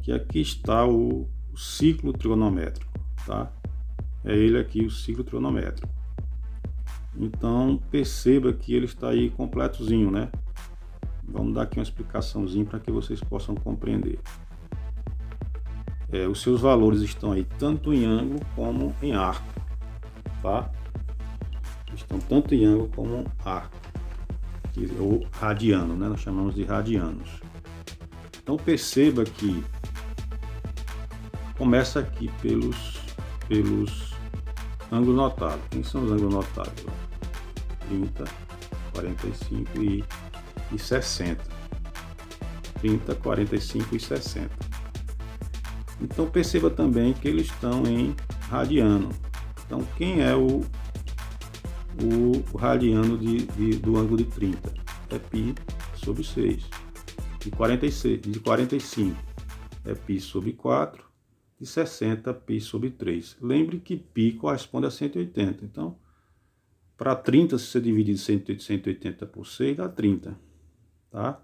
que aqui está o ciclo trigonométrico, tá? É ele aqui, o ciclo trigonométrico. Então, perceba que ele está aí completozinho, né? Vamos dar aqui uma explicaçãozinha para que vocês possam compreender. Os seus valores estão aí tanto em ângulo como em arco, tá? Estão tanto em ângulo como arco, ou radiano, né? Nós chamamos de radianos. Então perceba que começa aqui pelos ângulos notáveis. Quem são os ângulos notáveis? 30, 45 e 60. 30, 45 e 60. Então perceba também que eles estão em radiano. Então quem é o radiano do ângulo de 30? É π sobre 6. De 45 é π sobre 4. De 60, π sobre 3. Lembre que π corresponde a 180. Então, para 30, se você dividir 180 por 6, dá 30. Tá?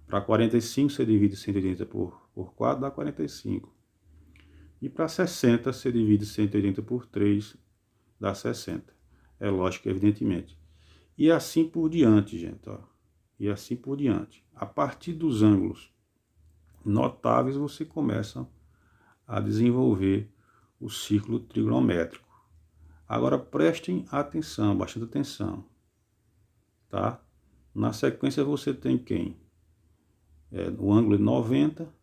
Para 45, você divide 180 por 4, dá 45. E para 60, você divide 180 por 3, dá 60. É lógico, evidentemente. E assim por diante, gente. Ó. E assim por diante. A partir dos ângulos notáveis, você começa a desenvolver o ciclo trigonométrico. Agora prestem atenção, bastante atenção. Tá? Na sequência você tem quem? O ângulo de 90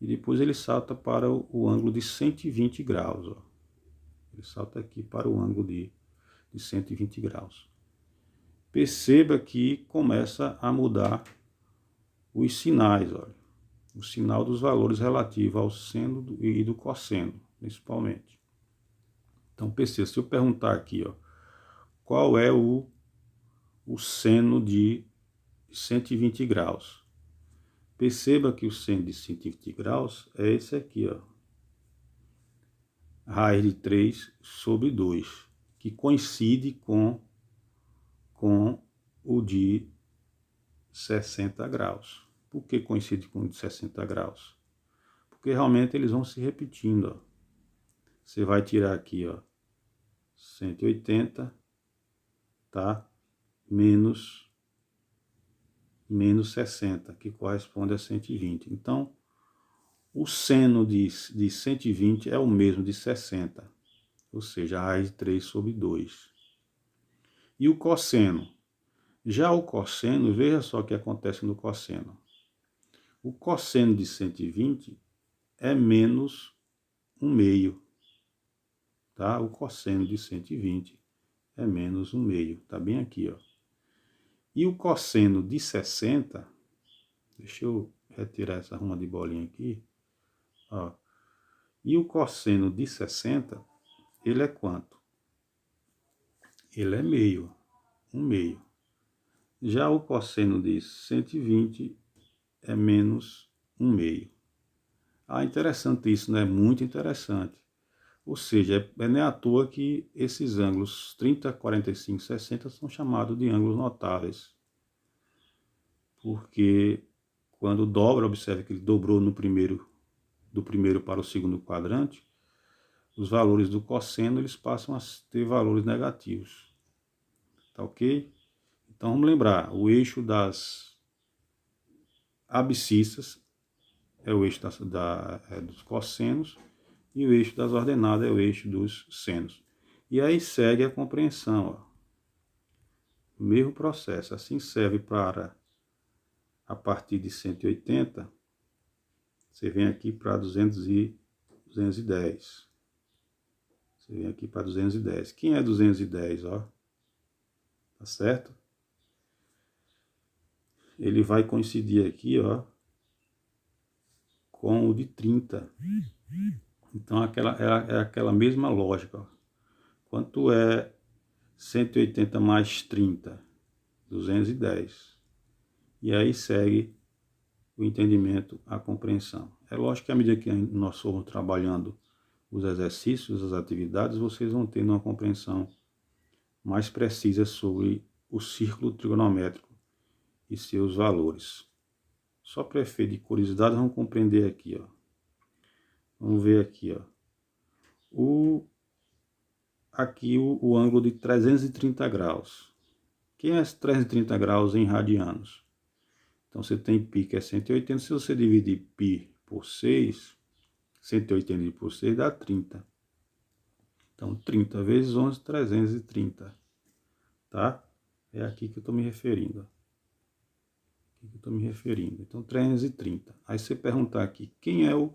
e depois ele salta para o ângulo de 120 graus. Ó. Ele salta aqui para o ângulo de 120 graus. Perceba que começa a mudar os sinais, olha. O sinal dos valores relativo ao seno e do cosseno, principalmente. Então perceba, se eu perguntar aqui, ó, qual é o seno de 120 graus? Perceba que o seno de 120 graus é esse aqui, ó. Raiz de 3 sobre 2, que coincide com o de 60 graus. Por que coincide com o de 60 graus? Porque realmente eles vão se repetindo, ó. Você vai tirar aqui, ó, 180, tá? Menos 60, que corresponde a 120. Então, o seno de 120 é o mesmo de 60, ou seja, a raiz de 3 sobre 2. E o cosseno? Já o cosseno, veja só o que acontece no cosseno. O cosseno de 120 é menos 1/2. Tá? O cosseno de 120 é menos 1/2. Tá bem aqui, ó. E o cosseno de 60, deixa eu retirar essa ruma de bolinha aqui, ó. E o cosseno de 60, ele é quanto? Ele é meio, 1/2. Já o cosseno de 120 é menos 1/2. Ah, interessante isso, né? Muito interessante. Ou seja, não é à toa que esses ângulos 30, 45, 60 são chamados de ângulos notáveis. Porque quando dobra, observe que ele dobrou do primeiro para o segundo quadrante, os valores do cosseno eles passam a ter valores negativos. Tá ok? Então vamos lembrar, o eixo das abscissas é o eixo dos cossenos e o eixo das ordenadas é o eixo dos senos. E aí segue a compreensão. Ó. Mesmo processo, assim serve para a partir de 180, você vem aqui para 210. Você vem aqui para 210. Quem é 210, ó? Tá certo? Ele vai coincidir aqui, ó, com o de 30. Então é aquela mesma lógica, ó. Quanto é 180 mais 30? 210. E aí segue o entendimento, a compreensão. É lógico que à medida que nós formos trabalhando os exercícios, as atividades, vocês vão tendo uma compreensão mais precisa sobre o círculo trigonométrico e seus valores. Só para efeito de curiosidade, vamos compreender aqui, ó. Vamos ver aqui, ó. Aqui o ângulo de 330 graus. Quem é esse 330 graus em radianos? Então, você tem π, que é 180. Se você dividir π por 6, 180 por 6 dá 30. Então, 30 vezes 11, 330. Tá? É aqui que eu estou me referindo. Aqui que eu estou me referindo. Então, 330. Aí você perguntar aqui, quem é o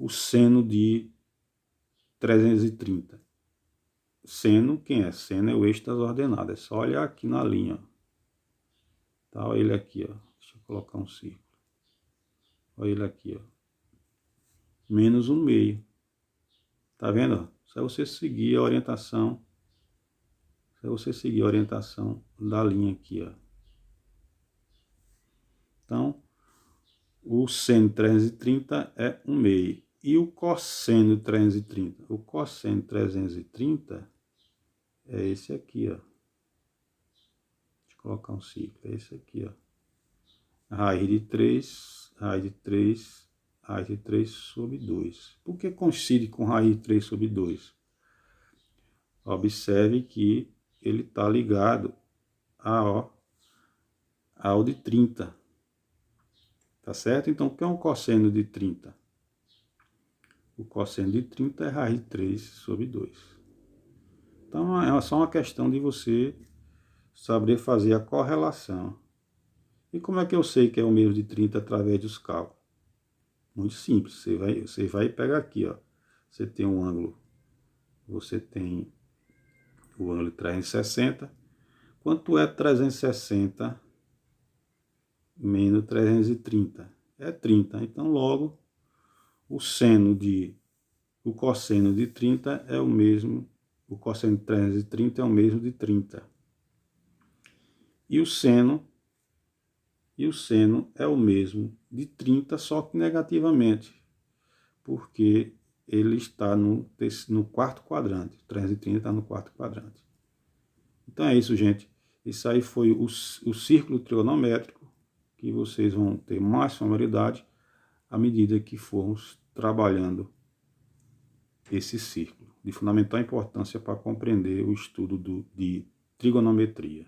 seno de 330? Seno, quem é? Seno é o eixo das ordenadas. É só olhar aqui na linha. Tá? Olha ele aqui, ó. Deixa eu colocar um círculo. Olha ele aqui, ó. Menos 1/2. Tá vendo? Só você seguir a orientação. Só você seguir a orientação da linha aqui, ó. Então, o seno de 330 é 1/2. E o cosseno de 330? O cosseno de 330 é esse aqui, ó. Deixa eu colocar um círculo. É esse aqui, ó. Raiz de 3, raiz de 3, raiz de 3 sobre 2. Por que coincide com raiz de 3 sobre 2? Observe que ele está ligado ao de 30. Tá certo? Então, o que é um cosseno de 30? O cosseno de 30 é raiz de 3 sobre 2. Então, é só uma questão de você saber fazer a correlação. E como é que eu sei que é o mesmo de 30 através dos cálculos? Muito simples. Você vai pegar aqui, ó. Você tem um ângulo. Você tem o ângulo de 360. Quanto é 360 menos 330? É 30. Então, logo, o cosseno de 30 é o mesmo, o cosseno de 330 é o mesmo de 30. E o seno é o mesmo de 30, só que negativamente, porque ele está no quarto quadrante. 330 está no quarto quadrante. Então é isso, gente. Isso aí foi o círculo trigonométrico, que vocês vão ter mais familiaridade à medida que formos trabalhando esse círculo, de fundamental importância para compreender o estudo de trigonometria.